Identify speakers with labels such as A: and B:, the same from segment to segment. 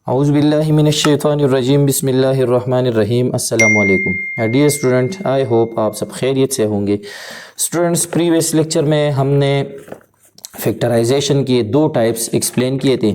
A: Auzubillahi मिनश्शैतानिर्रजीम बिस्मिल्लाहिर्रहमानिर्रहीम अस्सलामु अलैकुम। डियर स्टूडेंट, आई होप आप सब खैरियत से होंगे। स्टूडेंट्स, प्रीवियस लेक्चर में हमने फैक्टराइजेशन के दो टाइप्स एक्सप्लेन किए थे।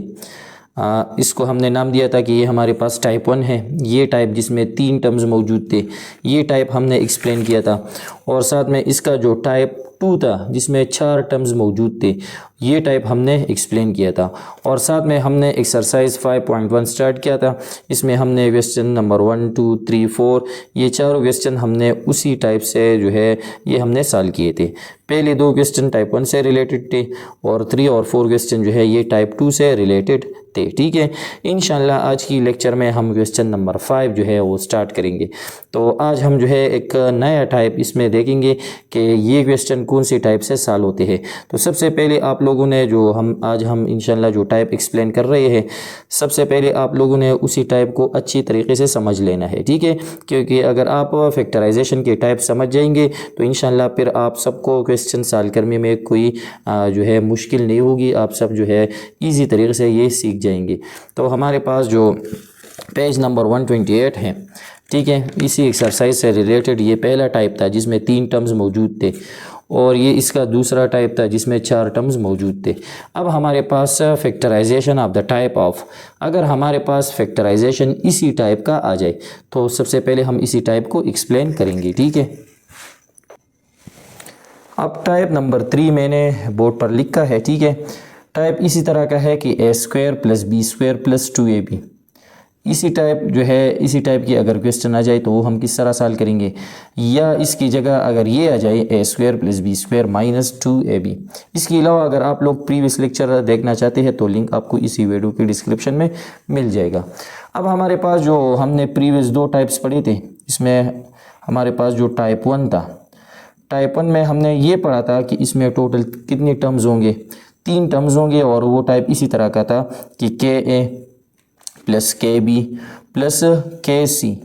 A: इसको हमने नाम दिया था कि ये हमारे पास टाइप 1 है। ये टाइप जिसमें 3 टर्म्स मौजूद थे, ये टाइप हमने एक्सप्लेन किया था। और साथ में इसका जो टाइप 2 था जिसमें 4 टर्म्स मौजूद थे, ये टाइप हमने एक्सप्लेन किया था। और साथ में हमने एक्सरसाइज 5.1 स्टार्ट किया था। इसमें हमने क्वेश्चन नंबर 1, 2, 3, 4 ये चारों क्वेश्चन हमने उसी टाइप से जो है ये हमने सॉल्व किए थे। पहले 2 क्वेश्चन टाइप 1 से रिलेटेड थे और 3 और 4 क्वेश्चन जो है ये टाइप 2 से रिलेटेड थे। ठीक है, इंशाल्लाह आज की लेक्चर में हम क्वेश्चन नंबर 5 जो है वो स्टार्ट करेंगे। तो आज हम जो है एक नया टाइप इसमें देखेंगे कि ये क्वेश्चन कौन सी टाइप से सॉल्व होते हैं। तो सबसे पहले आप लोगों ने जो हम इंशाल्लाह जो टाइप एक्सप्लेन कर रहे हैं, सबसे पहले आप लोगों ने उसी टाइप को अच्छी तरीके से समझ लेना है। ठीक है, क्योंकि अगर आप फैक्टराइजेशन के टाइप समझ जाएंगे तो इंशाल्लाह फिर आप सबको क्वेश्चन सॉल्व करने में कोई जो है मुश्किल नहीं होगी। आप सब जो है ईजी तरीके से ये सीख जाएंगे। तो हमारे पास जो पेज नंबर 128 है, ठीक है, इसी एक्सरसाइज से रिलेटेड ये पहला टाइप था जिसमें 3 टर्म्स मौजूद थे और ये इसका दूसरा टाइप था जिसमें 4 टर्म्स मौजूद थे। अब हमारे पास factorization of the type of, अगर हमारे पास फैक्टराइजेशन इसी टाइप का आ जाए तो सबसे पहले हम इसी टाइप को एक्सप्लेन करेंगे। ठीक है, अब टाइप नंबर 3 मैंने बोर्ड पर लिखा है। ठीक है, टाइप इसी तरह का है कि a² + b² + 2ab। इसी टाइप जो है, इसी टाइप की अगर क्वेश्चन आ जाए तो वो हम किस तरह सॉल्व करेंगे, या इसकी जगह अगर ये आ जाए a² + b² - 2ab। इसके अलावा अगर आप लोग प्रीवियस लेक्चर देखना चाहते हैं तो लिंक आपको इसी वीडियो की डिस्क्रिप्शन में मिल जाएगा। अब हमारे पास जो हमने प्रीवियस 2 टाइप्स पढ़े थे, इसमें हमारे पास जो टाइप 1 था, टाइप 1 में हमने ये पढ़ा था कि इसमें टोटल कितने टर्म्स होंगे, 3 टर्म्स होंगे। और वो टाइप इसी तरह का था कि KA + KB + KC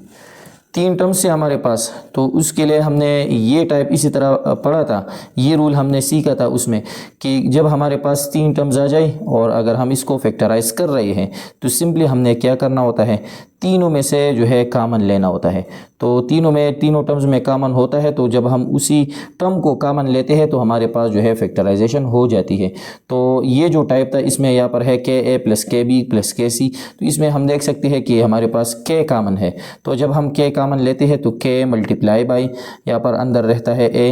A: 3 टर्म्स से हमारे पास। तो उसके लिए हमने ये टाइप इसी तरह पढ़ा था, ये रूल हमने सीखा था उसमें कि जब हमारे पास 3 टर्म्स आ जाए और अगर हम इसको फैक्टराइज कर रहे हैं तो सिंपली हमने क्या करना होता है, तीनों में से जो है कॉमन लेना होता है। तो तीनों टर्म्स में कॉमन होता है, तो जब हम उसी टर्म को कॉमन लेते हैं तो हमारे पास जो है फैक्टराइजेशन हो जाती है। तो ये जो टाइप था इसमें यहाँ पर है KA + KB + KC। तो इसमें हम देख सकते हैं कि हमारे पास K कॉमन है। तो जब हम K कॉमन लेते हैं तो K × यहाँ पर अंदर रहता है A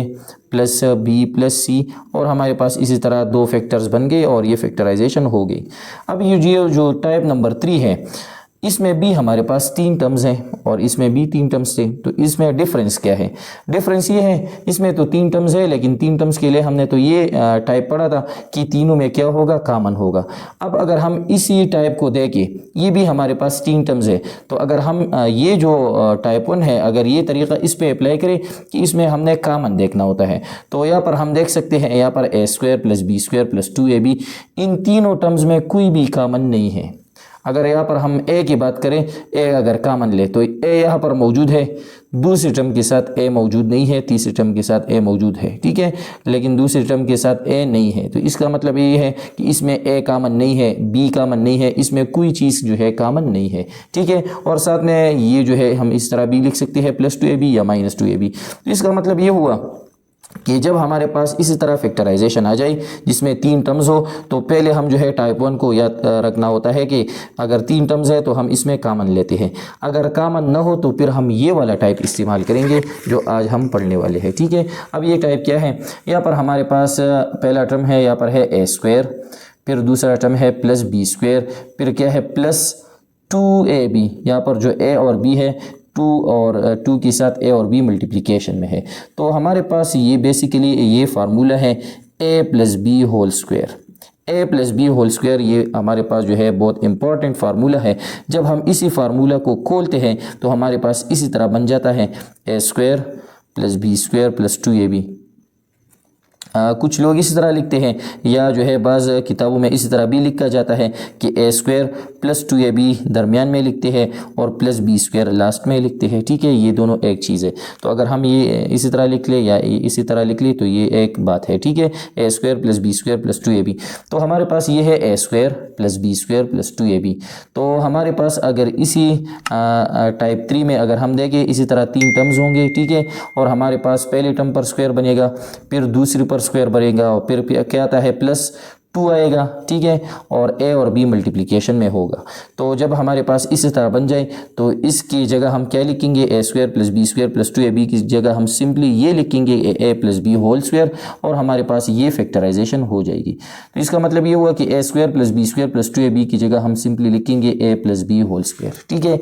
A: + B + C और हमारे पास इसी तरह 2 फैक्टर्स बन गए और ये फैक्टराइजेशन हो गई। अब ये जो टाइप नंबर 3 है, इसमें भी हमारे पास 3 टर्म्स हैं और इसमें भी 3 टर्म्स थे। तो इसमें डिफरेंस क्या है, डिफरेंस ये है, इसमें तो 3 टर्म्स है लेकिन 3 टर्म्स के लिए हमने तो ये टाइप पढ़ा था कि तीनों में क्या होगा, कॉमन होगा। अब अगर हम इसी टाइप को देखें, ये भी हमारे पास् 3 टर्म्स है। तो अगर हम ये जो टाइप 1 है, अगर ये तरीका इस पर अप्लाई करें कि इसमें हमने कॉमन देखना होता है, तो यहाँ पर हम देख सकते हैं यहाँ पर a² + b² + 2ab, इन तीनों टर्म्स में कोई भी कॉमन नहीं है। अगर यहाँ पर हम a की बात करें, a अगर कॉमन ले तो a यहाँ पर मौजूद है, दूसरी टर्म के साथ a मौजूद नहीं है, तीसरी टर्म के साथ a मौजूद है। ठीक है, लेकिन दूसरी टर्म के साथ a नहीं है। तो इसका मतलब ये है कि इसमें a कॉमन नहीं है, b कॉमन नहीं है, इसमें कोई चीज़ जो है कॉमन नहीं है। ठीक है, और साथ में ये जो है हम इस तरह भी लिख सकते हैं +2ab या -2ab। तो इसका मतलब ये हुआ कि जब हमारे पास इसी तरह फैक्टराइजेशन आ जाए जिसमें 3 टर्म्स हो, तो पहले हम जो है टाइप 1 को याद रखना होता है कि अगर 3 टर्म्स है तो हम इसमें कॉमन लेते हैं, अगर कॉमन ना हो तो फिर हम ये वाला टाइप इस्तेमाल करेंगे जो आज हम पढ़ने वाले हैं। ठीक है, अब ये टाइप क्या है, यहाँ पर हमारे पास पहला टर्म है, यहाँ पर है a², फिर दूसरा टर्म है +b², फिर क्या है +2ab। यहाँ पर जो a और b है 2 और 2 के साथ a और b मल्टीप्लिकेशन में है। तो हमारे पास ये बेसिकली ये फार्मूला है a + b²। a + b², ये हमारे पास जो है बहुत इंपॉर्टेंट फार्मूला है। जब हम इसी फार्मूला को खोलते हैं तो हमारे पास इसी तरह बन जाता है a² + b² + 2ab। कुछ लोग इसी तरह लिखते हैं या जो है बाज़ किताबों में इसी तरह भी लिखा जाता है कि ए स्क्वायर प्लस 2ab दरमियान में लिखते हैं और प्लस बी स्क्वायर लास्ट में लिखते हैं। ठीक है, ये दोनों एक चीज़ है। तो अगर हम ये इसी तरह लिख ले या इसी तरह लिख ले तो ये एक बात है। ठीक है, ए square plus B square plus 2ab। तो हमारे पास ये है ए square plus B square plus 2ab। तो हमारे पास अगर इसी टाइप 3 में अगर हम देखें इसी तरह 3 टर्म्स होंगे। ठीक है, और हमारे पास पहले टर्म पर स्क्वायर बनेगा, फिर दूसरी पर स्क्वायर बनेगा और फिर क्या आता है प्लस 2 आएगा। ठीक है, और ए और बी मल्टीप्लिकेशन में होगा। तो जब हमारे पास इस तरह बन जाए तो इसकी जगह हम क्या लिखेंगे, a square plus B square plus 2ab की जगह हम सिंपली ये लिखेंगे a plus B whole square और हमारे पास ये फैक्टराइजेशन हो जाएगी। तो इसका मतलब ये हुआ कि a square plus B square plus 2ab की जगह हम सिंपली लिखेंगे a plus B whole square. ठीक है,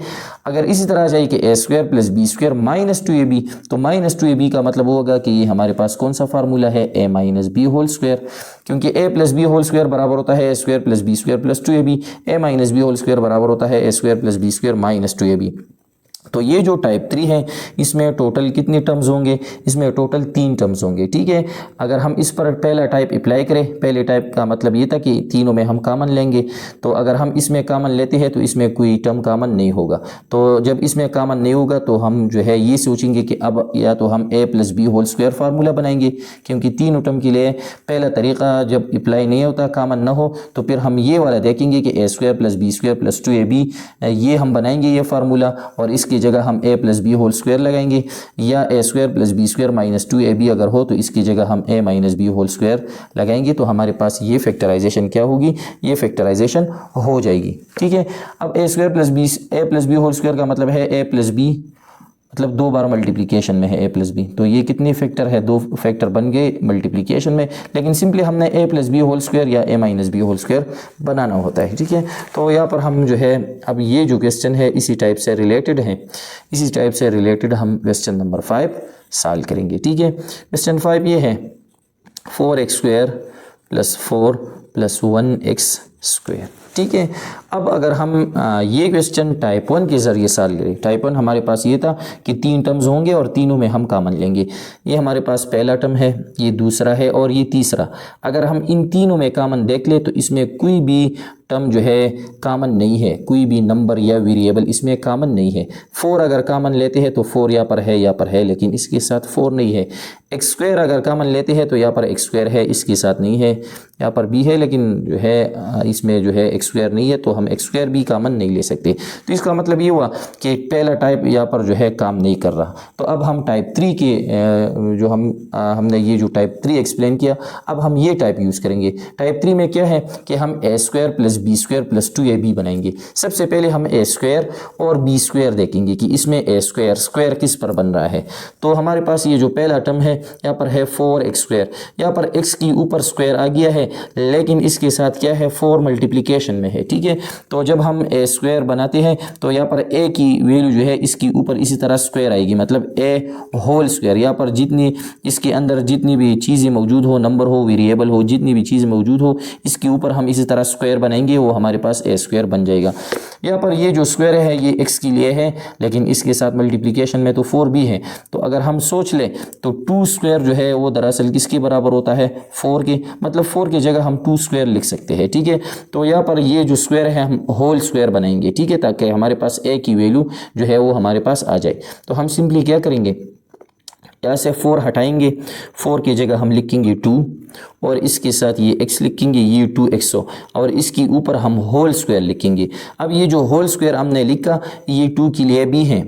A: अगर इसी तरह आ जाए कि a square plus B square minus 2ab, तो माइनस 2ab का मतलब होगा कि ये हमारे पास कौन सा फार्मूला है, a minus b whole square, क्योंकि a plus B whole square बराबर होता है ए square plus B square plus 2ab। A minus b whole square बराबर होता है ए square plus B square minus 2ab। तो ये जो टाइप 3 है इसमें टोटल कितने टर्म्स होंगे, इसमें टोटल 3 टर्म्स होंगे। ठीक है, अगर हम इस पर पहला टाइप अप्लाई करें, पहले टाइप का मतलब ये था कि तीनों में हम कॉमन लेंगे। तो अगर हम इसमें कॉमन लेते हैं तो इसमें कोई टर्म कॉमन नहीं होगा। तो जब इसमें कॉमन नहीं होगा तो हम जो है ये सोचेंगे कि अब या तो हम a plus B whole square formula बनाएंगे, क्योंकि तीनों टर्म के लिए पहला तरीका जब अप्लाई नहीं होता, कॉमन ना हो, तो फिर हम ये वाला देखेंगे कि a square plus B square plus 2ab ये हम बनाएंगे ये फार्मूला, और इसकी जगह हम a plus B whole square लगाएंगे, या a square plus B square minus 2ab अगर हो तो इसकी जगह हम a minus b whole square लगाएंगे। तो हमारे पास ये फैक्टराइजेशन क्या होगी, ये फैक्टराइजेशन हो जाएगी। ठीक है, अब a square plus B whole square का मतलब है ए प्लस बी, मतलब 2 बार मल्टीप्लिकेशन में है ए प्लस बी। तो ये कितने फैक्टर है, 2 फैक्टर बन गए मल्टीप्लिकेशन में, लेकिन सिंपली हमने ए प्लस बी होल स्क्वायर या ए माइनस बी होल स्क्वायर बनाना होता है। ठीक है, तो यहाँ पर हम जो है अब ये जो क्वेश्चन है इसी टाइप से रिलेटेड है, इसी टाइप से रिलेटेड हम क्वेश्चन नंबर 5 सॉल्व करेंगे। ठीक है, क्वेश्चन 5 ये है 4x square plus 4 plus 1x square. ठीक है, अब अगर हम ये क्वेश्चन टाइप 1 के ज़रिए सॉल्व करें, टाइप 1 हमारे पास ये था कि 3 टर्म्स होंगे और तीनों में हम कॉमन लेंगे। ये हमारे पास पहला टर्म है, ये दूसरा है और ये तीसरा। अगर हम इन तीनों में कॉमन देख ले तो इसमें कोई भी टर्म जो है कॉमन नहीं है, कोई भी नंबर या वेरिएबल इसमें कॉमन नहीं है। 4 अगर कॉमन लेते हैं तो 4 यहाँ पर है लेकिन इसके साथ 4 नहीं है। एक्स स्क्वायर अगर कॉमन लेते हैं तो यहाँ पर एक्स स्क्वायर है, इसके साथ नहीं है। यहाँ पर भी है लेकिन जो है इसमें जो है एक्स स्क्वायर नहीं है, तो हम एक्स स्क्वायर भी कॉमन नहीं ले सकते। तो इसका मतलब ये हुआ कि पहला टाइप यहाँ पर जो है काम नहीं कर रहा। तो अब हम टाइप 3 के जो हमने ये जो टाइप 3 एक्सप्लेन किया, अब हम ये टाइप यूज़ करेंगे। टाइप 3 में क्या है कि हम a square plus B square plus 2ab बनाएंगे। सबसे पहले हम ए स्क्वायर और बी स्क्वायर देखेंगे कि इसमें ए स्क्वायर स्क्वायर किस पर बन रहा है। तो हमारे पास ये जो पहला टर्म है यहाँ पर है 4x स्क्वायर, यहाँ पर x की ऊपर स्क्वायर आ गया है लेकिन इसके साथ क्या है 4 मल्टीप्लिकेशन में है। ठीक है, तो जब हम ए स्क्वायर बनाते हैं तो यहाँ पर a की वैल्यू जो है इसकी ऊपर इसी तरह स्क्वायर आएगी, मतलब a होल स्क्वायर। यहाँ पर जितनी इसके अंदर जितनी भी चीज़ें मौजूद हो, नंबर हो, वेरिएबल हो, जितनी भी चीज़ मौजूद हो, इसके ऊपर हम इसी तरह स्क्वायर बनाएंगे, वो हमारे पास ए स्क्वायर बन जाएगा। यहाँ पर ये जो स्क्वायर है ये x के लिए है लेकिन इसके साथ मल्टीप्लिकेशन में तो 4 भी है। तो अगर हम सोच लें तो 2 स्क्वायर जो है वो दरअसल किसके बराबर होता है, 4 के, मतलब 4 की जगह हम 2 स्क्वायर लिख सकते हैं। ठीक है, तो यहाँ पर ये जो स्क्वायर है हम होल स्क्वायर बनाएंगे। ठीक है, ताकि हमारे पास a की वैल्यू जो है वो हमारे पास आ जाए। तो हम सिंपली क्या करेंगे, यहाँ से 4 हटाएंगे, 4 की जगह हम लिखेंगे 2 और इसके साथ ये x लिखेंगे, ये 2x हो, और इसके ऊपर हम होल स्क्वायर लिखेंगे। अब ये जो होल स्क्वायर हमने लिखा ये 2 के लिए भी है।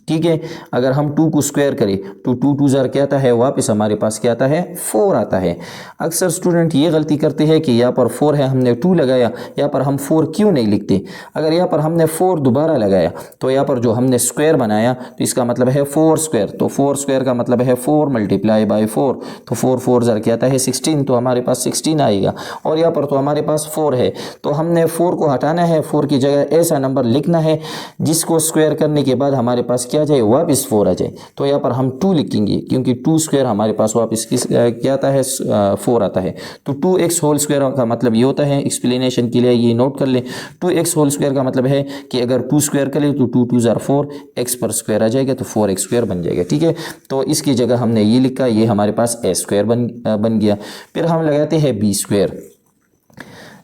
A: ठीक है, अगर हम 2 को स्क्वायर करें तो 2 2 ज़ार क्या आता है, वापस हमारे पास क्या आता है, 4 आता है। अक्सर स्टूडेंट ये गलती करते हैं कि यहाँ पर 4 है, हमने 2 लगाया, यहाँ पर हम 4 क्यों नहीं लिखते। अगर यहाँ पर हमने 4 दोबारा लगाया तो यहाँ पर जो हमने स्क्वायर बनाया तो इसका मतलब है 4 स्क्वायर, तो 4 स्क्वायर का मतलब है 4 मल्टीप्लाई बाई 4, तो 4 4 ज़ार क्या आता है 16, तो हमारे पास 16 आएगा। और यहाँ पर तो हमारे पास 4 है, तो हमने 4 को हटाना है, 4 की जगह ऐसा नंबर लिखना है जिसको स्क्वायर करने के बाद हमारे पास पास क्या आ जाए, वापस 4 आ जाए। तो यहाँ पर हम 2 लिखेंगे क्योंकि 2 स्क्वायर हमारे पास वापस क्या आता है, 4 आता है। तो 2x होल स्क्वायर का मतलब ये होता है, एक्सप्लेनेशन के लिए ये नोट कर लें, 2x होल स्क्वायर का मतलब है कि अगर 2 स्क्वायर करें तो 2 2 ज़ार 4, x पर स्क्वायर आ जाएगा तो 4x स्क्वायर बन जाएगा। ठीक है, तो इसकी जगह हमने ये लिखा, ये हमारे पास a स्क्वायर बन गया। फिर हम लगाते हैं b स्क्वायर।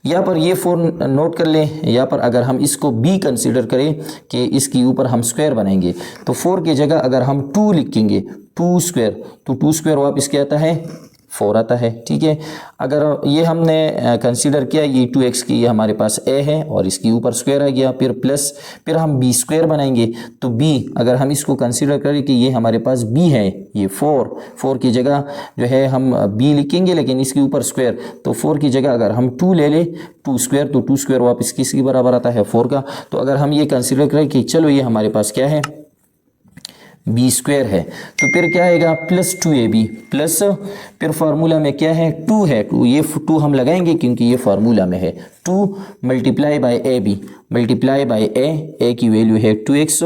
A: यहाँ पर ये 4 नोट कर लें, यहाँ पर अगर हम इसको b कंसीडर करें कि इसके ऊपर हम स्क्वायर बनाएंगे तो 4 की जगह अगर हम 2 लिखेंगे, 2 स्क्वायर, तो 2 स्क्वायर वापस क्या आता है, 4 आता है। ठीक है, अगर ये हमने कंसीडर किया, ये 2x की ये हमारे पास a है और इसके ऊपर स्क्वायर आ गया, फिर प्लस, फिर हम b स्क्वायर बनाएंगे तो b अगर हम इसको कंसीडर करें कि ये हमारे पास b है, ये 4 की जगह जो है हम b लिखेंगे लेकिन इसके ऊपर स्क्वायर, तो 4 की जगह अगर हम 2 ले लें, 2 स्क्वायर, तो 2 स्क्वायर वापस किसके बराबर आता है, 4 का। तो अगर हम ये कंसीडर करें कि चलो ये हमारे पास क्या है, b स्क्वायर है, तो फिर क्या आएगा, प्लस 2ab प्लस, फिर फार्मूला में क्या है, 2 है, 2 ये 2 हम लगाएंगे क्योंकि ये फार्मूला में है, 2 multiply by ab multiply by a की वैल्यू है 2x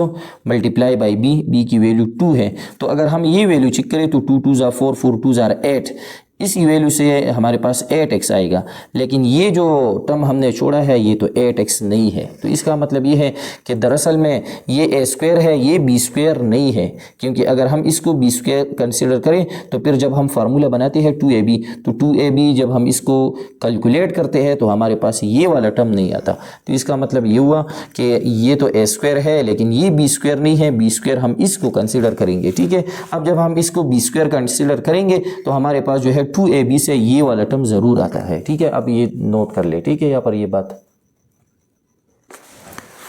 A: मल्टीप्लाई बाय b की वैल्यू 2 है। तो अगर हम ये वैल्यू चेक करें तो 2 2 ज़ार 4, 4 2 ज़ार 8, इस वैल्यू से हमारे पास 8x आएगा, लेकिन ये जो टर्म हमने छोड़ा है ये तो 8x नहीं है। तो इसका मतलब ये है कि दरअसल में ये a स्क्वायर है, ये b स्क्वायर नहीं है, क्योंकि अगर हम इसको b स्क्वायर कंसिडर करें तो फिर जब हम फार्मूला बनाते हैं 2ab, तो 2ab जब हम इसको कैलकुलेट करते हैं तो हमारे पास ये वाला टर्म नहीं आता। तो इसका मतलब ये हुआ कि ये तो a स्क्वायर है लेकिन ये b स्क्वायर नहीं है, b स्क्वायर हम इसको कंसिडर करेंगे। ठीक है, अब जब हम इसको b स्क्वायर कंसिडर करेंगे तो हमारे पास जो है 2ab से ये वाला टर्म जरूर आता है। ठीक है, अब ये नोट कर ले। ठीक है, यहाँ पर ये बात,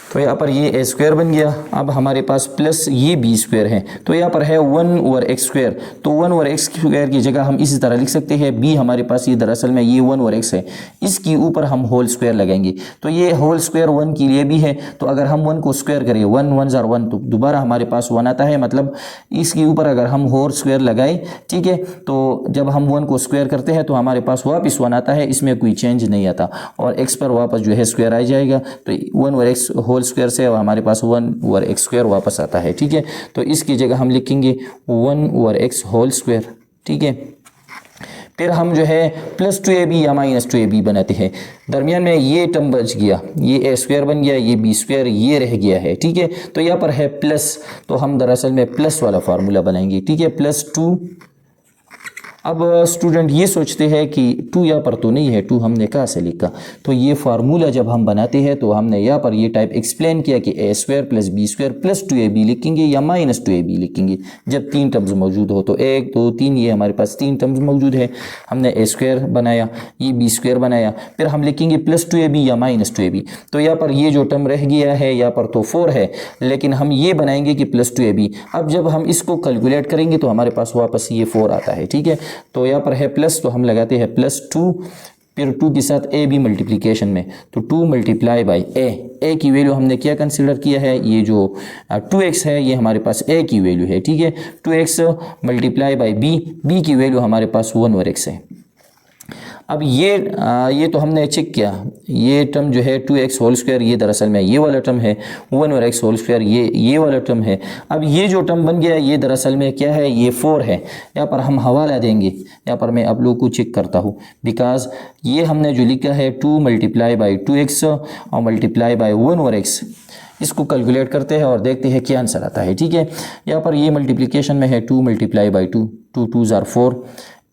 A: तो यहाँ पर ये a स्क्वायर बन गया। अब हमारे पास प्लस ये b स्क्वायर है, तो यहाँ पर है 1 ओवर x स्क्वायर, तो 1 ओवर x स्क्वायर की जगह हम इसी तरह लिख सकते हैं, b हमारे पास ये दरअसल में ये 1 ओवर x है, इसके ऊपर हम होल स्क्वायर लगाएंगे, तो ये होल स्क्वायर 1 के लिए भी है, तो अगर हम 1 को स्क्वायर करें, 1 1 ज़ार 1, तो दोबारा हमारे पास 1 आता है, मतलब इसके ऊपर अगर हम होल स्क्वायर लगाए, ठीक है, तो जब हम 1 को स्क्वायर करते हैं तो हमारे पास वापस 1 आता है, इसमें कोई चेंज नहीं आता, और x पर वापस जो है स्क्वायर आ जाएगा, तो 1 ओवर x होल स्क्वायर से हमारे पास 1 ओवर x स्क्वायर वापस आता है। ठीक है, तो इसकी जगह हम लिखेंगे 1 ओवर x होल स्क्वायर। ठीक है, फिर हम जो है प्लस 2ab या माइनस 2ab बनाते हैं, दरमियान में ये टर्म बच गया, ये a स्क्वायर बन गया, ये b स्क्वायर ये रह गया है। ठीक है, तो यहाँ पर है प्लस, तो हम दरअसल में प्लस वाला फार्मूला बनाएंगे। ठीक है, प्लस 2। अब स्टूडेंट ये सोचते हैं कि 2 यहाँ पर तो नहीं है, 2 हमने कहाँ से लिखा, तो ये फार्मूला जब हम बनाते हैं तो हमने यहाँ पर ये टाइप एक्सप्लेन किया कि a square plus b square plus 2ab लिखेंगे या माइनस 2ab लिखेंगे जब 3 टर्म्स मौजूद हो। तो 1 2 3 ये हमारे पास 3 टर्म्स मौजूद है, हमने a स्क्वायर बनाया, ये b स्क्वायर बनाया, फिर हम लिखेंगे प्लस 2ab या माइनस 2ab। तो यहाँ पर ये जो टर्म रह गया है यहाँ पर तो 4 है, लेकिन हम ये बनाएंगे कि प्लस 2ab। अब जब हम इसको कैलकुलेट करेंगे तो हमारे पास वापस ये 4 आता है। ठीक है, तो यहाँ पर है प्लस, तो हम लगाते हैं प्लस 2, फिर 2 के साथ ए बी मल्टीप्लिकेशन में, तो 2 मल्टीप्लाई बाई ए की वैल्यू हमने क्या कंसीडर किया है, ये जो 2x है ये हमारे पास a की वैल्यू है। ठीक है, 2x मल्टीप्लाई बाई b की वैल्यू हमारे पास 1 ओवर x है। अब ये तो हमने चेक किया, ये टर्म जो है 2x होल स्क्वायर ये दरअसल में ये वाला टर्म है, 1 ओवर x होल स्क्वायर ये वाला टर्म है। अब ये जो टर्म बन गया ये दरअसल में क्या है, ये 4 है। यहाँ पर हम हवाला देंगे, यहाँ पर मैं आप लोगों को चेक करता हूँ, बिकॉज ये हमने जो लिखा है 2 मल्टीप्लाई बाई 2x और मल्टीप्लाई बाई 1 ओवर x, इसको कैलकुलेट करते हैं और देखते हैं क्या आंसर आता है। ठीक है, यहाँ पर ये मल्टीप्लिकेशन में है 2 मल्टीप्लाई बाई 2, 2 2 ज़ार 4,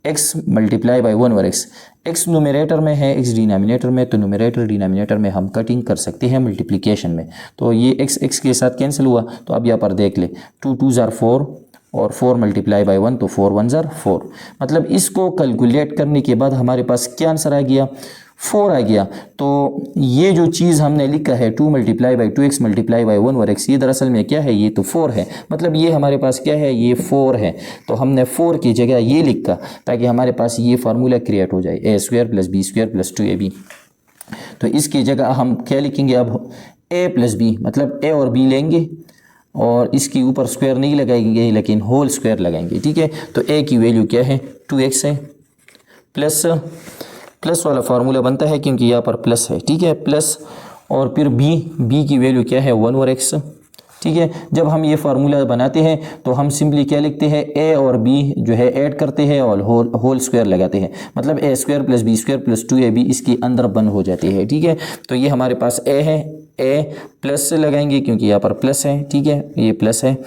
A: x multiply by 1 over x, x numerator में है, x डिनोमिनेटर में, तो न्यूमरेटर डिनोमिनेटर में हम कटिंग कर सकते हैं मल्टीप्लिकेशन में, तो ये x के साथ कैंसिल हुआ। तो अब यहाँ पर देख ले 2 2 ज़ार 4 और 4 मल्टीप्लाई बाई 1, तो 4 1 ज़ार 4, मतलब इसको कैलकुलेट करने के बाद हमारे पास क्या आंसर आ गया, 4 आ गया। तो ये जो चीज़ हमने लिखा है 2 multiply by 2x multiply by 1 over x, ये दरअसल में क्या है, ये तो 4 है, मतलब ये हमारे पास क्या है, ये 4 है। तो हमने 4 की जगह ये लिखा ताकि हमारे पास ये फार्मूला क्रिएट हो जाए, a square plus b square plus 2ab। तो इसकी जगह हम क्या लिखेंगे, अब a प्लस b, मतलब a और b लेंगे और इसके ऊपर स्क्वायर नहीं लगाएंगे लेकिन होल स्क्वायर लगाएंगे। ठीक है, तो a की वैल्यू क्या है, 2x है, प्लस वाला फार्मूला बनता है क्योंकि यहाँ पर प्लस है। ठीक है, प्लस और फिर b की वैल्यू क्या है, 1 ओवर x। ठीक है। जब हम ये फार्मूला बनाते हैं तो हम सिंपली क्या लिखते हैं, ए और बी जो है ऐड करते हैं और होल स्क्वायर लगाते हैं, मतलब a square plus B square plus 2ab इसके अंदर बंद हो जाती है। ठीक है, तो ये हमारे पास ए है, ए प्लस से लगाएंगे क्योंकि यहाँ पर प्लस है। ठीक है, ये प्लस है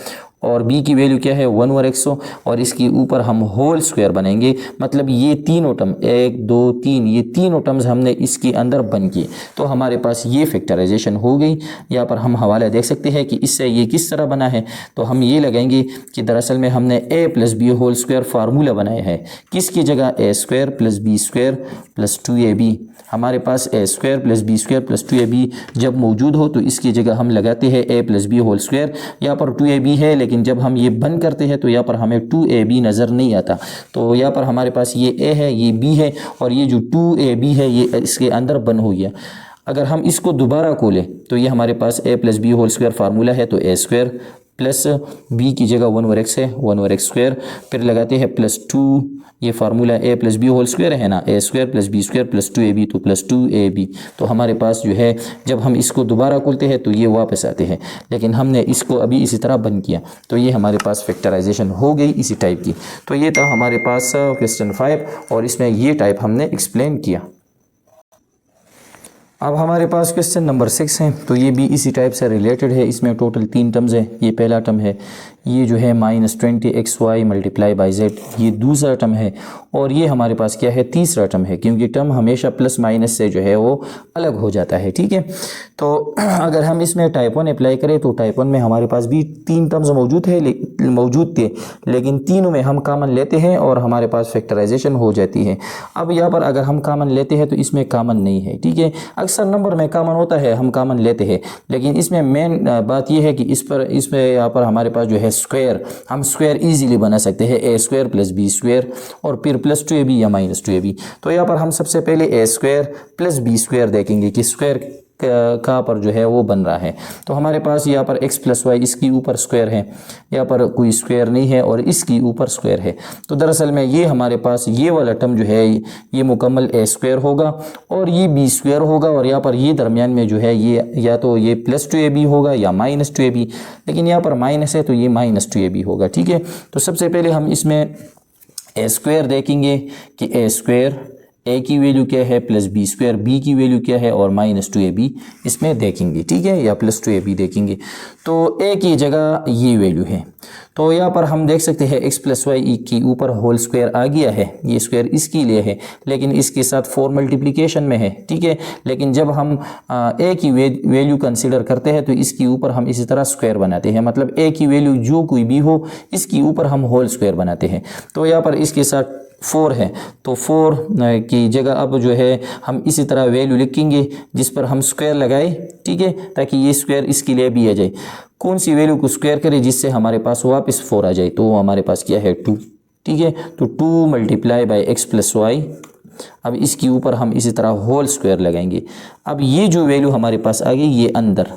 A: और b की वैल्यू क्या है 1/100 और इसके ऊपर हम होल स्क्वायर बनाएंगे, मतलब ये तीनों टर्म 1 2 3 ये तीनों टर्म्स हमने इसके अंदर बन किए, तो हमारे पास ये फैक्टराइजेशन हो गई। यहाँ पर हम हवाला देख सकते हैं कि इससे ये किस तरह बना है, तो हम ये लगाएंगे कि दरअसल में हमने a plus B whole square formula बनाया है, किसकी जगह a square plus B square plus 2ab। हमारे पास a square plus B square plus 2ab जब मौजूद हो तो इसकी जगह हम लगाते हैं a plus B whole square. यहाँ पर 2ab है लेकिन जब हम ये बंद करते हैं तो यहाँ पर हमें 2ab नज़र नहीं आता, तो यहाँ पर हमारे पास ये a है, ये b है और ये जो 2ab है ये इसके अंदर बंद हो गया। अगर हम इसको दोबारा खोलें तो ये हमारे पास a plus B whole square formula है, तो a स्क्वायर प्लस b की जगह 1/x है 1/x स्क्वायर, फिर लगाते हैं प्लस 2, ये formula a plus B whole square है ना, a square plus B square plus 2ab तो प्लस 2ab। तो हमारे पास जो है जब हम इसको दोबारा खोलते हैं तो ये वापस आते हैं, लेकिन हमने इसको अभी इसी तरह बंद किया, तो ये हमारे पास फैक्टराइजेशन हो गई इसी टाइप की। तो ये था हमारे पास क्वेश्चन 5 और इसमें ये टाइप हमने एक्सप्लेन किया। अब हमारे पास क्वेश्चन नंबर 6 है, तो ये भी इसी टाइप से रिलेटेड है। इसमें टोटल 3 टर्म्स है। ये पहला टर्म है, ये जो है -20xy मल्टीप्लाई बाई z, ये दूसरा टर्म है और ये हमारे पास क्या है तीसरा टर्म है, क्योंकि टर्म हमेशा प्लस माइनस से जो है वो अलग हो जाता है। ठीक है, तो अगर हम इसमें टाइप 1 अप्लाई करें तो टाइप 1 में हमारे पास भी 3 टर्म्स मौजूद थे, लेकिन तीनों में हम कॉमन लेते हैं और हमारे पास फैक्टराइजेशन हो जाती है। अब यहाँ पर अगर हम कॉमन लेते हैं तो इसमें कॉमन नहीं है। ठीक है, अक्सर नंबर में कॉमन होता है, हम कॉमन लेते हैं, लेकिन इसमें मेन बात यह है कि इसमें यहाँ पर हमारे पास जो है स्क्वायर, हम स्क्वायर इजीली बना सकते हैं, a square plus B square और फिर प्लस 2ab या माइनस 2ab। तो यहाँ पर हम सबसे पहले a square plus B square देखेंगे कि स्क्वायर कहाँ पर जो है वो बन रहा है। तो हमारे पास यहाँ पर x प्लस वाई इसकी ऊपर स्क्वायर है, यहाँ पर कोई स्क्वायर नहीं है और इसकी ऊपर स्क्वायर है, तो दरअसल में ये हमारे पास ये वाला टर्म जो है ये मुकम्मल a स्क्वायर होगा और ये b स्क्वायर होगा और यहाँ पर ये दरमियान में जो है ये या तो ये प्लस 2ab होगा या माइनस 2ab, लेकिन यहाँ पर माइनस है तो ये माइनस 2ab होगा। ठीक है, तो सबसे पहले हम इसमें a स्क्वायर देखेंगे कि a स्क्वायर a की वैल्यू क्या है प्लस बी स्क्वायर, b की वैल्यू क्या है और माइनस 2ab इसमें देखेंगे। ठीक है, या प्लस 2ab देखेंगे, तो a की जगह ये वैल्यू है, तो यहाँ पर हम देख सकते हैं x प्लस वाई के ऊपर होल स्क्वायर आ गया है, ये स्क्वायर इसके लिए है लेकिन इसके साथ 4 मल्टीप्लिकेशन में है। ठीक है, लेकिन जब हम a की वैल्यू कंसिडर करते हैं तो इसके ऊपर हम इसी तरह स्क्वायर बनाते हैं, मतलब a की वैल्यू जो कोई भी हो इसके ऊपर हम होल स्क्वायर बनाते हैं। तो यहाँ पर इसके साथ 4 है, तो 4 की जगह अब जो है हम इसी तरह वैल्यू लिखेंगे जिस पर हम स्क्वायर लगाए। ठीक है, ताकि ये स्क्वायर इसके लिए भी आ जाए। कौन सी वैल्यू को स्क्वायर करें जिससे हमारे पास वापस 4 आ जाए, तो हमारे पास क्या है 2। ठीक है, तो 2 multiply by X plus Y, अब इसके ऊपर हम इसी तरह होल स्क्वायर लगाएंगे। अब ये जो वैल्यू हमारे पास आ गई ये अंदर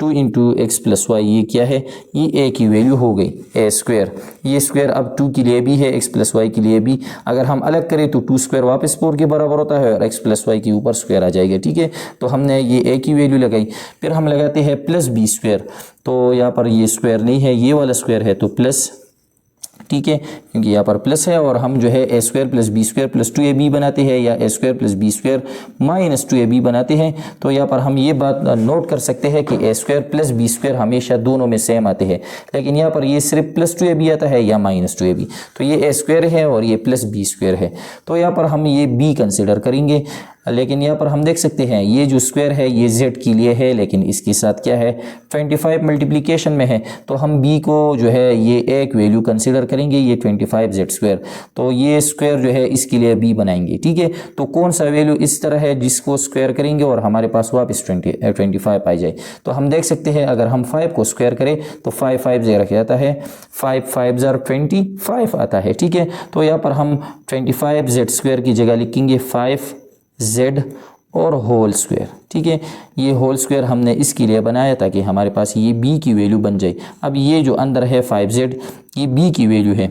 A: 2 इंटू एक्स प्लस वाई, ये क्या है, ये a की वैल्यू हो गई a स्क्वायर। ये स्क्वायर अब 2 के लिए भी है, x प्लस वाई के लिए भी। अगर हम अलग करें तो 2 स्क्वायर वापस 4 के बराबर होता है और x प्लस वाई के ऊपर स्क्वायर आ जाएगा। ठीक है, तो हमने ये a की वैल्यू लगाई, फिर हम लगाते हैं प्लस बी स्क्वायर, तो यहाँ पर ये स्क्वायर नहीं है, ये वाला स्क्वायर है तो प्लस। ठीक है, क्योंकि यहाँ पर प्लस है और हम जो है a square plus B square plus 2ab बनाते हैं या a square plus B square minus 2ab बनाते हैं। तो यहाँ पर हम ये बात नोट कर सकते हैं कि a square plus B square हमेशा दोनों में सेम आते हैं, लेकिन यहाँ पर ये सिर्फ प्लस 2ab आता है या माइनस 2ab, तो ये a स्क्वायर है और ये प्लस बी स्क्वायर है, तो यहाँ पर हम ये b कंसिडर करेंगे। लेकिन यहाँ पर हम देख सकते हैं ये जो स्क्वायर है ये z के लिए है, लेकिन इसके साथ क्या है 25 मल्टीप्लिकेशन में है, तो हम b को जो है ये एक वैल्यू कंसीडर करेंगे, ये 25z स्क्वायर, तो ये स्क्वायर जो है इसके लिए b बनाएंगे। ठीक है, तो कौन सा वैल्यू इस तरह है जिसको स्क्वायर करेंगे और हमारे पास वापस 25 आ जाए। तो हम देख सकते हैं अगर हम 5 को स्क्वायर करें तो 5 5 जगह रख जाता है, 5 5 जार 25 आता है। ठीक है, तो यहाँ पर हम 25z स्क्वायर की जगह लिखेंगे 5z और होल स्क्वायर। ठीक है, ये होल स्क्वायर हमने इसके लिए बनाया ताकि हमारे पास ये b की वैल्यू बन जाए। अब ये जो अंदर है 5z ये b की वैल्यू है,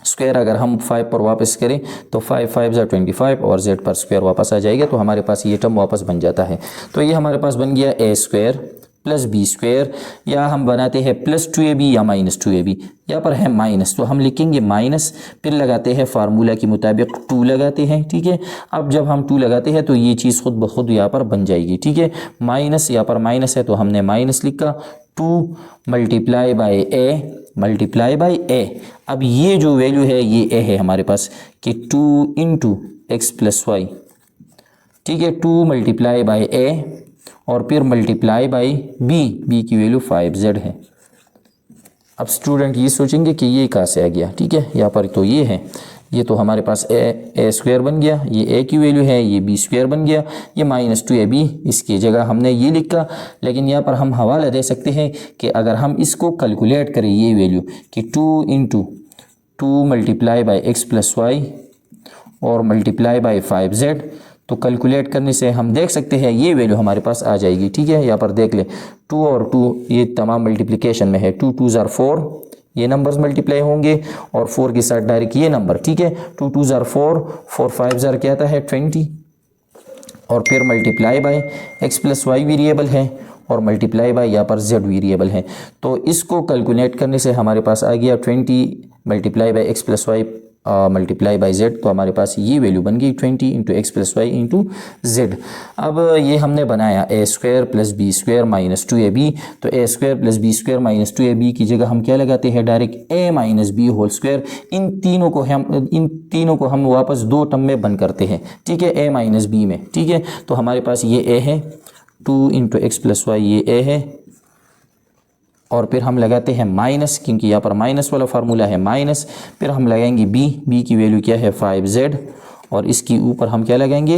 A: स्क्वायर अगर हम 5 पर वापस करें तो 5 5 जार 25 और z पर स्क्वायर वापस आ जाएगा, तो हमारे पास ये टर्म वापस बन जाता है। तो ये हमारे पास बन गया a square plus B square, या हम बनाते हैं प्लस 2ab या माइनस 2ab। यहाँ पर है माइनस तो हम लिखेंगे माइनस, फिर लगाते हैं फार्मूला के मुताबिक 2 लगाते हैं, ठीक है। अब जब हम 2 लगाते हैं तो ये चीज़ खुद ब खुद यहाँ पर बन जाएगी, ठीक है। माइनस, यहाँ पर माइनस है तो हमने माइनस लिखा, 2 मल्टीप्लाई बाय ए। अब ये जो वैल्यू है ये ए है हमारे पास कि 2 इंटू एक्स प्लस वाई, ठीक है। 2 मल्टीप्लाई बाय ए और फिर मल्टीप्लाई बाय बी की वैल्यू 5z है। अब स्टूडेंट ये सोचेंगे कि ये कहाँ से आ गया, ठीक है। यहाँ पर तो ये है, ये तो हमारे पास ए स्क्वायर बन गया, ये ए की वैल्यू है, ये बी स्क्वायर बन गया, ये माइनस 2ab, इसकी जगह हमने ये लिखा। लेकिन यहाँ पर हम हवाला दे सकते हैं कि अगर हम इसको कैलकुलेट करें ये वैल्यू कि 2 into 2 multiply by X plus Y और मल्टीप्लाई बाई 5z, तो कैलकुलेट करने से हम देख सकते हैं ये वैल्यू हमारे पास आ जाएगी, ठीक है। यहाँ पर देख ले 2 और 2 ये तमाम मल्टीप्लिकेशन में है, 2 2 4, ये नंबर्स मल्टीप्लाई होंगे और 4 के साथ डायरेक्ट ये नंबर, ठीक है। 2 2 4, 4 5 क्या आता है 20, और फिर multiply by x plus Y variable है और मल्टीप्लाई बाय यहाँ पर जेड वेरिएबल है। तो इसको कैलकुलेट करने से हमारे पास आ गया 20 multiply by x plus y multiply by z, तो हमारे पास ये वैल्यू बन गई 20 into x plus y into z. अब ये हमने बनाया a square plus B square minus 2ab, तो a square plus B square minus 2ab की जगह हम क्या लगाते हैं direct a minus b whole square. इन तीनों को हम वापस 2 टर्म में बन करते हैं, ठीक है, ए माइनस बी में, ठीक है। तो हमारे पास ये ए है, 2 इंटू एक्स प्लस वाई ये ए है, और फिर हम लगाते हैं माइनस, क्योंकि यहाँ पर माइनस वाला फार्मूला है माइनस। फिर हम लगाएंगे बी की वैल्यू क्या है 5z, और इसकी ऊपर हम क्या लगाएंगे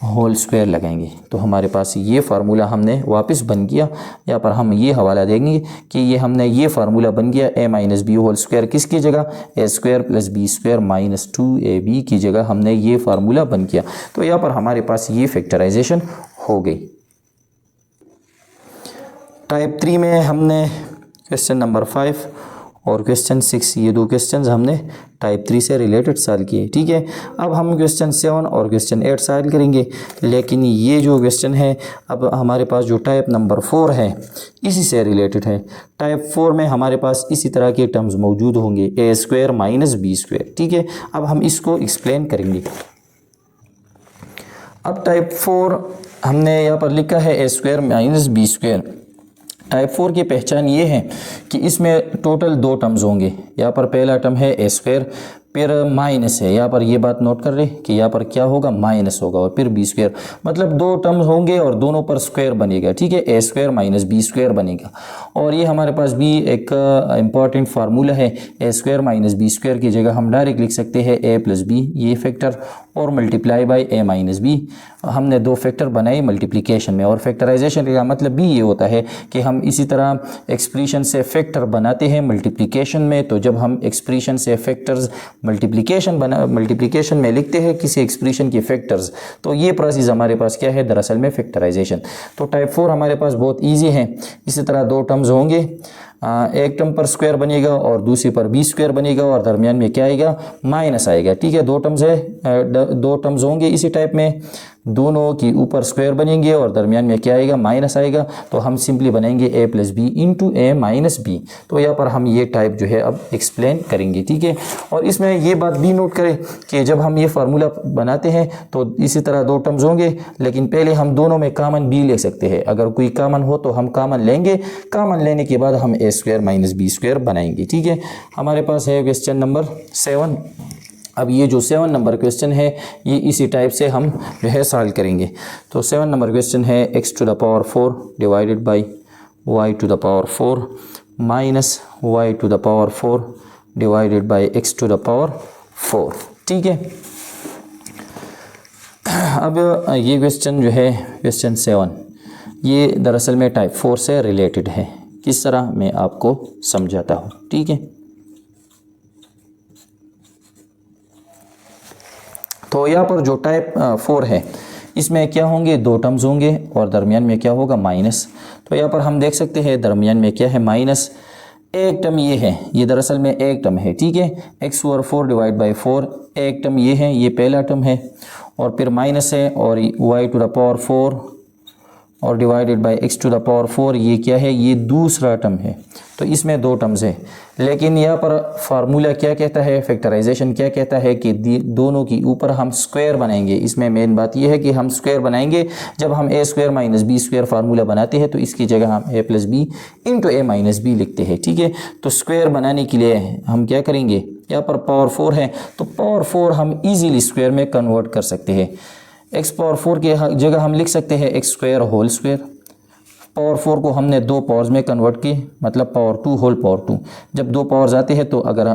A: होल स्क्वायर लगाएंगे। तो हमारे पास ये फार्मूला हमने वापस बन गया। यहाँ पर हम ये हवाला देंगे कि ये हमने ये फार्मूला बन गया a minus b whole square, किसकी जगह a square plus B square minus 2ab की जगह हमने ये फार्मूला बन गया। तो यहाँ पर हमारे पास ये फैक्टराइजेशन हो गई। टाइप 3 में हमने क्वेश्चन नंबर 5 और क्वेश्चन 6, ये 2 क्वेश्चन हमने टाइप 3 से रिलेटेड सॉल्व किए, ठीक है। अब हम क्वेश्चन 7 और क्वेश्चन 8 सॉल्व करेंगे, लेकिन ये जो क्वेश्चन है अब हमारे पास जो टाइप नंबर 4 है इसी से रिलेटेड है। टाइप 4 में हमारे पास इसी तरह के टर्म्स मौजूद होंगे, ए स्क्वायर माइनस बी स्क्वायर, ठीक है। अब हम इसको एक्सप्लेन करेंगे। अब टाइप 4 हमने यहाँ पर लिखा है ए square minus B square. Type 4 की पहचान ये है कि इसमें टोटल 2 टर्म्स होंगे। यहाँ पर पहला टर्म है ए स्क्वायर, फिर माइनस है, यहाँ पर ये बात नोट कर रहे कि यहाँ पर क्या होगा माइनस होगा, और फिर बी स्क्वायर, मतलब 2 टर्म्स होंगे और दोनों पर स्क्वायर बनेगा, ठीक है। ए स्क्वायर माइनस बी स्क्वायर बनेगा, और ये हमारे पास भी एक इम्पॉर्टेंट फार्मूला है। ए स्क्वायर माइनस बी स्क्वायर की जगह हम डायरेक्ट लिख सकते हैं ए प्लस बी ये फैक्टर, और multiply by A minus B. हमने 2 फैक्टर बनाए मल्टीप्लिकेशन में, और फैक्टराइजेशन का मतलब भी ये होता है कि हम इसी तरह एक्सप्रेशन से फैक्टर बनाते हैं मल्टीप्लिकेशन में। तो जब हम एक्सप्रेशन से फैक्टर्स मल्टीप्लिकेशन में लिखते हैं किसी एक्सप्रेशन के फैक्टर्स, तो ये प्रोसेस हमारे पास क्या है दरअसल में फैक्टराइजेशन। तो टाइप 4 हमारे पास बहुत इजी है। इसी तरह 2 टर्म्स होंगे, एक टर्म पर स्क्वायर बनेगा और दूसरी पर बी स्क्वायर बनेगा, और दरमियान में क्या आएगा माइनस आएगा, ठीक है। 2 टर्म्स है, 2 टर्म्स होंगे इसी टाइप में, दोनों के ऊपर स्क्वायर बनेंगे और दरमियान में क्या आएगा माइनस आएगा। तो हम सिंपली बनाएंगे ए plus b into a minus B. तो यहाँ पर हम ये टाइप जो है अब एक्सप्लेन करेंगे, ठीक है। और इसमें ये बात भी नोट करें कि जब हम ये फार्मूला बनाते हैं तो इसी तरह 2 टर्म्स होंगे, लेकिन पहले हम दोनों में कॉमन बी ले सकते हैं। अगर कोई कॉमन हो तो हम कॉमन लेंगे, कॉमन लेने के बाद हम a square minus B square बनाएंगे, ठीक है। हमारे पास है क्वेश्चन नंबर 7। अब ये जो 7 नंबर क्वेश्चन है ये इसी टाइप से हम जो है सॉल्व करेंगे। तो 7 नंबर क्वेश्चन है x to the power 4 divided by y to the power 4 minus y to the power 4 divided by x to the power 4, ठीक है। अब ये क्वेश्चन जो है क्वेश्चन 7 ये दरअसल में टाइप 4 से रिलेटेड है। किस तरह मैं आपको समझाता हूँ, ठीक है। तो यहाँ पर जो टाइप 4 है इसमें क्या होंगे 2 टर्म्स होंगे और दरमियान में क्या होगा माइनस। तो यहाँ पर हम देख सकते हैं दरमियान में क्या है माइनस। एक टर्म ये है, ये दरअसल में एक टर्म है, ठीक है। एक्स ओवर 4 डिवाइड बाई 4, एक टर्म ये है, ये पहला टर्म है, और फिर माइनस है, और y टू द पावर 4 और divided by X to the power 4, ये क्या है, ये दूसरा टर्म है। तो इसमें दो टर्म्स है, लेकिन यहाँ पर फार्मूला क्या कहता है, फैक्टराइजेशन क्या कहता है कि दोनों की ऊपर हम स्क्वायर बनाएंगे। इसमें मेन बात यह है कि हम स्क्वायर बनाएंगे। जब हम a square minus B square formula बनाते हैं तो इसकी जगह हम a plus b into a minus b लिखते हैं, ठीक है। तो स्क्वायर बनाने के लिए हम क्या करेंगे, यहाँ पर पावर 4 है तो पावर 4 हम ईजीली स्क्वायर में कन्वर्ट कर सकते हैं। एक्स पावर 4 की जगह हम लिख सकते हैं X square whole square. Power 4 को हमने दो पावर्स में कन्वर्ट की, मतलब पावर 2 होल पावर 2। जब दो पावर्स आते हैं तो अगर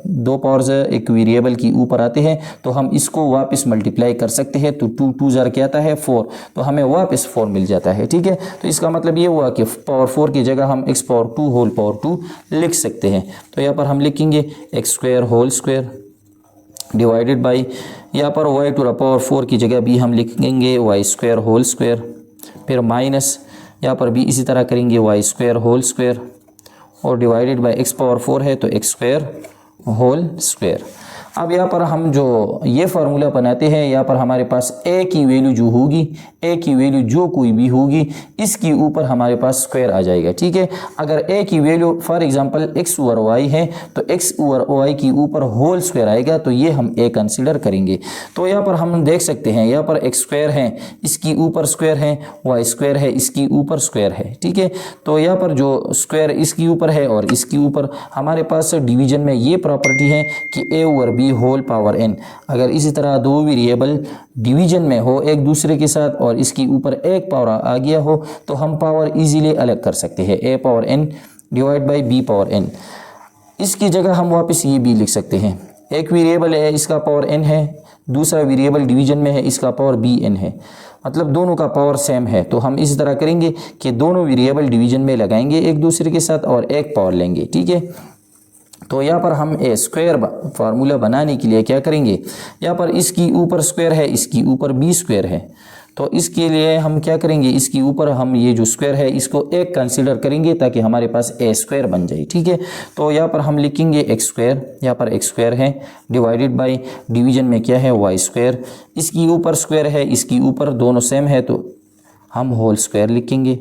A: दो पावर्स एक वेरिएबल की ऊपर आते हैं तो हम इसको वापस मल्टीप्लाई कर सकते हैं। तो 2 2 ज़र क्या आता है 4, तो हमें वापस 4 मिल जाता है, ठीक है। तो इसका मतलब ये हुआ कि पावर 4 की जगह हम एक्स पावर 2 होल पावर 2 लिख सकते हैं। तो यहाँ पर हम लिखेंगे X square whole square divided by, यहाँ पर वाई टू द पावर 4 की जगह भी हम लिखेंगे वाई स्क्वायर होल स्क्वायर, फिर माइनस यहाँ पर भी इसी तरह करेंगे वाई स्क्वायर होल स्क्वायर और डिवाइडेड बाई एक्स पावर 4 है तो एक्स स्क्वायर होल स्क्वायर। अब यहाँ पर हम जो ये फार्मूला बनाते हैं, यहाँ पर हमारे पास ए की वैल्यू जो होगी, ए की वैल्यू जो कोई भी होगी, इसके ऊपर हमारे पास स्क्वायर आ जाएगा, ठीक है। अगर ए की value for example X over Y है तो एक्स ओवर वाई की ऊपर होल स्क्वायर आएगा, तो ये हम ए कंसीडर करेंगे। तो यहाँ पर हम देख सकते हैं, यहाँ पर एक्स स्क्वायर है, इसकी ऊपर स्क्वायर है, वाई स्क्वायर है, इसकी ऊपर स्क्वायर है, ठीक है। तो यहाँ पर जो स्क्वायर इसकी ऊपर है और इसकी ऊपर, हमारे पास डिवीजन में ये प्रॉपर्टी है कि a over b whole power n। अगर इसी तरह दो वेरिएबल डिवीजन में हो एक दूसरे के साथ और इसकी ऊपर एक पावर आ गया हो तो हम पावर इजीली अलग कर सकते हैं, a power n divide by b power n। इसकी जगह हम वापस ये भी लिख सकते हैं, एक वेरिएबल है इसका पावर n है, दूसरा वेरिएबल डिवीजन में है इसका पावर bn है, मतलब दोनों का पावर सेम है। तो हम इस तरह करेंगे कि दोनों वेरिएबल डिवीजन में लगाएंगे एक दूसरे के साथ और एक पावर लेंगे, ठीक है। तो यहाँ पर हम ए स्क्वायर फार्मूला बनाने के लिए क्या करेंगे, यहाँ पर इसकी ऊपर स्क्वायर है, इसकी ऊपर बी स्क्वायर है, तो इसके लिए हम क्या करेंगे, इसके ऊपर हम ये जो स्क्वायर है इसको एक कंसीडर करेंगे ताकि हमारे पास ए स्क्वायर बन जाए, ठीक है। तो यहाँ पर हम लिखेंगे एक्स स्क्वायर, यहाँ पर एक्स स्क्वायर है डिवाइडेड बाई डिवीजन में क्या है वाई स्क्वायर, इसकी ऊपर स्क्वायर है, इसकी ऊपर दोनों सेम है तो हम होल स्क्वायर लिखेंगे।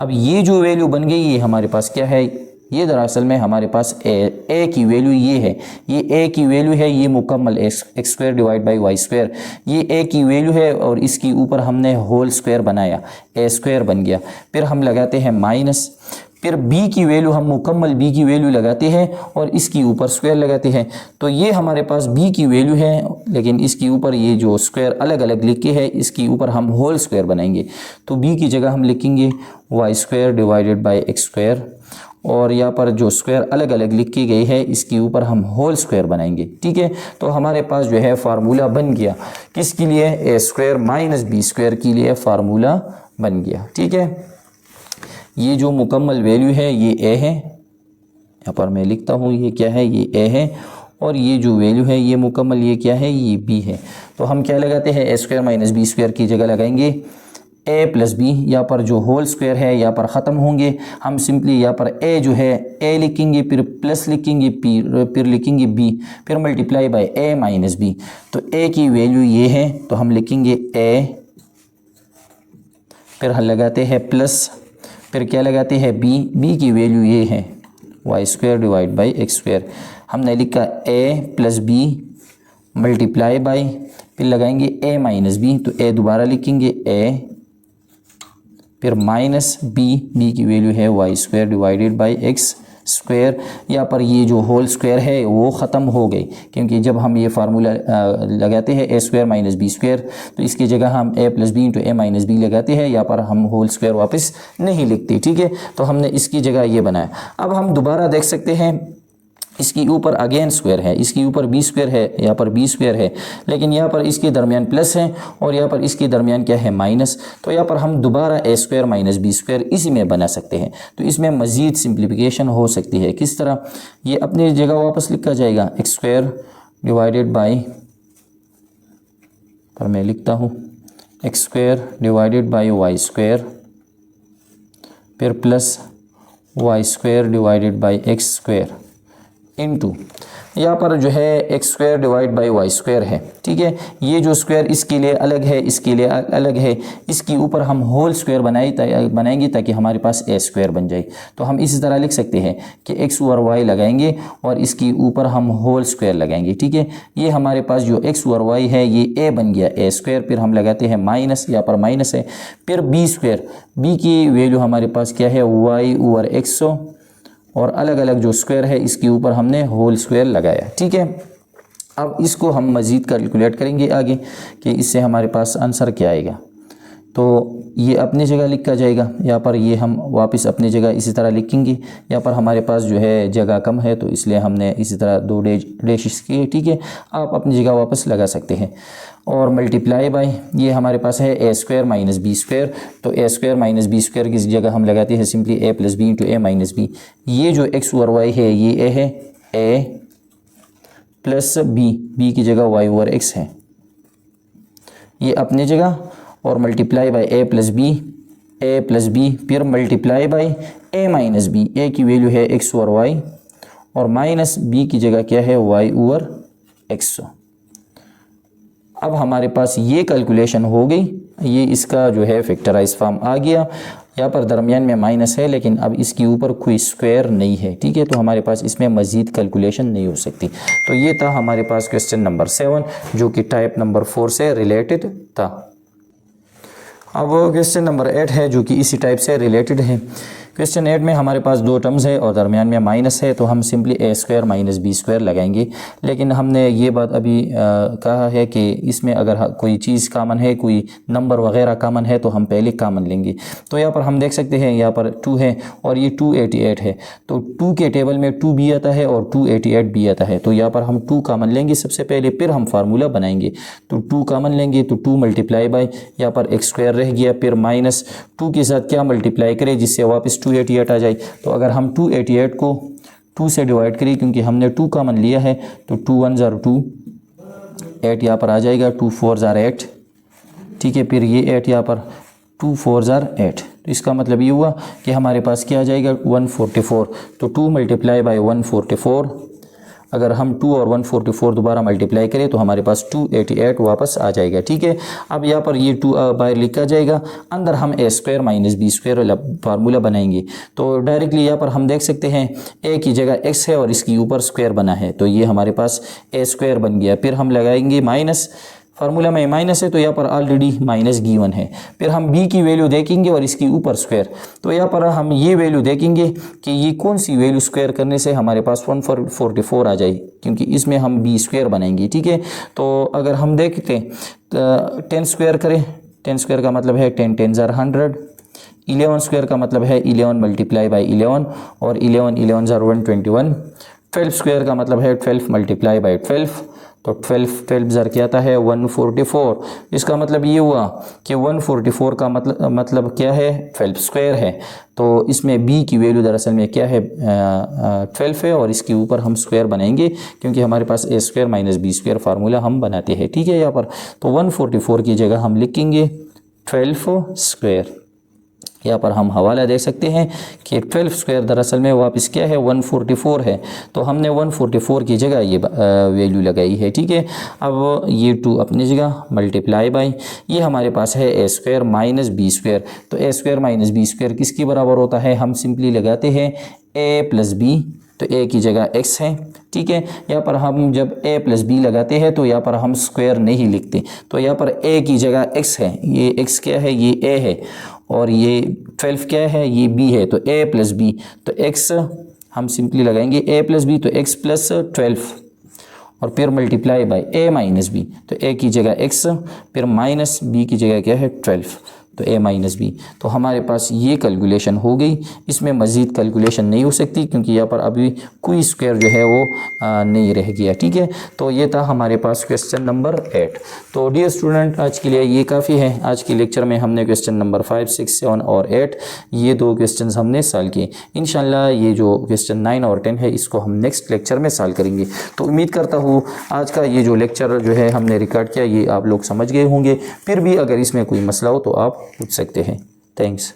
A: अब ये जो वैल्यू बन गई ये हमारे पास क्या है, ये दरअसल में हमारे पास ए की वैल्यू ये है, ये ए की वैल्यू है, ये मुकम्मल X square divide by Y square, ये ए की वैल्यू है और इसके ऊपर हमने होल स्क्वायर बनाया, ए स्क्वायर बन गया। फिर हम लगाते हैं माइनस, फिर b की वैल्यू हम मुकम्मल b की वैल्यू लगाते हैं और इसके ऊपर स्क्वायर लगाते हैं। तो ये हमारे पास b की वैल्यू है, लेकिन इसके ऊपर ये जो स्क्वायर अलग अलग लिखे है इसके ऊपर हम होल स्क्वायर बनाएंगे। तो b की जगह हम लिखेंगे Y square divided by x square और यहाँ पर जो स्क्वायर अलग अलग लिखी गई है इसके ऊपर हम होल स्क्वायर बनाएंगे, ठीक है। तो हमारे पास जो है फार्मूला बन गया, किसके लिए, ए स्क्वायर माइनस बी स्क्वायर के लिए फार्मूला बन गया, ठीक है। ये जो मुकम्मल वैल्यू है ये ए है, यहाँ पर मैं लिखता हूँ ये क्या है, ये ए है, और ये जो वैल्यू है ये मुकम्मल ये क्या है, ये बी है। तो हम क्या लगाते हैं, ए स्क्वायर माइनस बी स्क्वायर की जगह लगाएंगे ए प्लस बी, यहाँ पर जो होल स्क्वायर है यहाँ पर ख़त्म होंगे, हम सिंपली यहाँ पर ए जो है ए लिखेंगे, फिर प्लस लिखेंगे, फिर लिखेंगे बी, फिर multiply by A minus B. तो ए की वैल्यू ये है तो हम लिखेंगे ए, फिर हम लगाते हैं प्लस, फिर क्या लगाते हैं बी, बी की वैल्यू ये है Y square divide by x square. हमने लिखा A plus B multiply by, फिर लगाएंगे ए माइनस बी, तो ए दोबारा लिखेंगे ए, फिर माइनस बी, बी की वैल्यू है Y square divided by x square. यहाँ पर ये जो होल स्क्वायर है वो ख़त्म हो गई, क्योंकि जब हम ये फार्मूला लगाते हैं ए स्क्वायर माइनस बी स्क्वायर तो इसकी जगह हम a plus b into a minus B लगाते हैं, यहाँ पर हम होल स्क्वायर वापस नहीं लिखते, ठीक है। तो हमने इसकी जगह ये बनाया। अब हम दोबारा देख सकते हैं, इसके ऊपर अगेन स्क्वायर है, इसके ऊपर बी स्क्वायर है, यहाँ पर बी स्क्वायर है, लेकिन यहाँ पर इसके दरमियान प्लस है और यहाँ पर इसके दरमियान क्या है, माइनस। तो यहाँ पर हम दोबारा ए स्क्वायर माइनस बी स्क्वायर इसी में बना सकते हैं। तो इसमें मज़ीद सिंप्लीफिकेशन हो सकती है, किस तरह, ये अपनी जगह वापस लिखा जाएगा, एक्स स्क्वायर डिवाइडेड बाई, पर मैं लिखता हूँ x square divided by Y square, फिर plus y square divided by x square into, यहाँ पर जो है x square divide by Y square है, ठीक है। ये जो स्क्वायर इसके लिए अलग है, इसके लिए अलग है, इसके ऊपर हम होल स्क्वायर बनाएंगे ताकि हमारे पास ए स्क्वायर बन जाए। तो हम इसी तरह लिख सकते हैं कि एक्स ओवर वाई लगाएंगे और इसके ऊपर हम होल स्क्वायर लगाएंगे, ठीक है। ये हमारे पास जो एक्स ओवर वाई है ये ए बन गया ए स्क्वायर, फिर हम लगाते हैं माइनस, यहाँ पर माइनस है, फिर बी स्क्वायर, बी की वैल्यू हमारे पास क्या है वाई ओवर एक्स, और अलग अलग जो स्क्वायर है इसके ऊपर हमने होल स्क्वायर लगाया, ठीक है। अब इसको हम मज़ीद कैलकुलेट करेंगे आगे कि इससे हमारे पास आंसर क्या आएगा। तो ये अपनी जगह लिखा जाएगा, यहाँ पर ये हम वापस अपनी जगह इसी तरह लिखेंगे। यहाँ पर हमारे पास जो है जगह कम है तो इसलिए हमने इसी तरह 2 डैश किए, ठीक है। आप अपनी जगह वापस लगा सकते हैं। और मल्टीप्लाई बाय ये हमारे पास है ए स्क्वायर माइनस बी स्क्वायर, तो a square minus B square की जगह हम लगाते हैं simply A plus b into a minus B. ये जो एक्स ओवर वाई है ये ए है, ए प्लस बी, बी की जगह वाई ओवर एक्स है, ये अपनी जगह, और multiply by a plus b, फिर multiply by A minus b, a की वैल्यू है एक्स ओवर वाई, और माइनस बी की जगह क्या है वाई ओवर एक्स। अब हमारे पास ये कैलकुलेशन हो गई, ये इसका जो है फैक्टराइज फॉर्म आ गया। यहाँ पर दरमियान में माइनस है लेकिन अब इसके ऊपर कोई स्क्वायर नहीं है, ठीक है। तो हमारे पास इसमें मज़ीद कैलकुलेशन नहीं हो सकती। तो ये था हमारे पास क्वेश्चन नंबर 7 जो कि टाइप नंबर 4 से रिलेटेड था। अब क्वेश्चन नंबर 8 है जो कि इसी टाइप से रिलेटेड है। क्वेश्चन 8 में हमारे पास 2 टर्म्स है और दरमियान में माइनस है, तो हम सिंपली ए स्क्वायर माइनस बी स्क्वायर लगाएंगे। लेकिन हमने ये बात अभी कहा है कि इसमें अगर कोई चीज़ कामन है, कोई नंबर वगैरह कामन है तो हम पहले कामन लेंगे। तो यहाँ पर हम देख सकते हैं यहाँ पर 2 है और ये 288 है, तो 2 के टेबल में 2 भी आता है और 288 भी आता है। तो यहाँ पर हम 2 कामन लेंगे सबसे पहले, फिर हम फार्मूला बनाएंगे। तो 2 कामन लेंगे तो 2 मल्टीप्लाई बाय यहाँ पर एक्स स्क्वायर रह गया, फिर माइनस 2 के साथ क्या मल्टीप्लाई करें जिससे वापस 288 आ जाए। तो अगर हम 288 को 2 से डिवाइड करें क्योंकि हमने 2 कामन लिया है, तो 2 1 ज़ार 2, 8 यहाँ पर आ जाएगा, 2 4 ज़ार 8, ठीक है। फिर ये 8 यहाँ पर 2 4 ज़ार 8, तो इसका मतलब ये हुआ कि हमारे पास क्या आ जाएगा 144। तो 2 मल्टीप्लाई बाय 144, अगर हम 2 और 144 दोबारा मल्टीप्लाई करें तो हमारे पास 288 वापस आ जाएगा, ठीक है। अब यहाँ पर ये 2 बाहर लिखा जाएगा, अंदर हम a square minus B square formula बनाएंगे। तो डायरेक्टली यहाँ पर हम देख सकते हैं ए की जगह एक्स है और इसके ऊपर स्क्वायर बना है, तो ये हमारे पास ए स्क्वायर बन गया। फिर हम लगाएंगे माइनस, फार्मूला में माइनस है तो यहाँ पर ऑलरेडी माइनस गिवन है। फिर हम b की वैल्यू देखेंगे और इसके ऊपर स्क्वायर, तो यहाँ पर हम ये वैल्यू देखेंगे कि ये कौन सी वैल्यू स्क्वायर करने से हमारे पास 144 आ जाए, क्योंकि इसमें हम b स्क्वायर बनाएंगे, ठीक है। तो अगर हम देखते 10 स्क्वायर करें, 10 स्क्वायर का मतलब है 10 10 ज़ार 100, 11 स्क्वायर का मतलब है 11 मल्टीप्लाई बाई 11 और 11 11 ज़ार 121, 12 स्क्वायर का मतलब है 12 मल्टीप्लाई बाई 12, तो 12 ज़र क्या आता है 144। इसका मतलब ये हुआ कि 144 का मतलब क्या है 12 स्क्वायर है। तो इसमें b की वैल्यू दरअसल में क्या है 12 है और इसके ऊपर हम स्क्वायर बनाएंगे क्योंकि हमारे पास a square minus B square formula हम बनाते हैं, ठीक है। यहाँ पर तो 144 की जगह हम लिखेंगे 12 स्क्वायर। यहाँ पर हम हवाला दे सकते हैं कि 12 स्क्वायर दरअसल में वापस क्या है 144 है, तो हमने 144 की जगह ये वैल्यू लगाई है, ठीक है। अब ये 2 अपनी जगह मल्टीप्लाई बाय ये हमारे पास है ए स्क्वायर माइनस बी स्क्वायर। तो a square minus B square किसके बराबर होता है, हम सिंपली लगाते हैं ए प्लस बी, तो ए की जगह x है, ठीक है। यहाँ पर हम जब a प्लस बी लगाते हैं तो यहाँ पर हम स्क्वायर नहीं लिखते, तो यहाँ पर a की जगह x है, ये x क्या है ये a है और ये 12 क्या है ये b है, तो a प्लस बी, तो x हम सिंपली लगाएंगे a प्लस बी, तो x प्लस 12 और फिर multiply by a minus B, तो a की जगह x फिर माइनस b की जगह क्या है 12, तो a माइनस बी। तो हमारे पास ये कैलकुलेशन हो गई, इसमें मज़ीद कैलकुलेशन नहीं हो सकती क्योंकि यहाँ पर अभी कोई स्क्वायर जो है वो नहीं रह गया, ठीक है। तो ये था हमारे पास क्वेश्चन नंबर 8। तो डियर स्टूडेंट आज के लिए ये काफ़ी है। आज के लेक्चर में हमने क्वेश्चन नंबर 5, 6, 7 और 8 ये 2 क्वेश्चन हमने सॉल्व किए। इंशाल्लाह ये जो क्वेश्चन 9 और 10 है इसको हम नेक्स्ट लेक्चर में सॉल्व करेंगे। तो उम्मीद करता हूँ आज का ये जो लेक्चर जो है हमने रिकॉर्ड किया ये आप लोग समझ गए होंगे। फिर भी अगर इसमें कोई मसला हो तो आप पूछ सकते हैं। थैंक्स।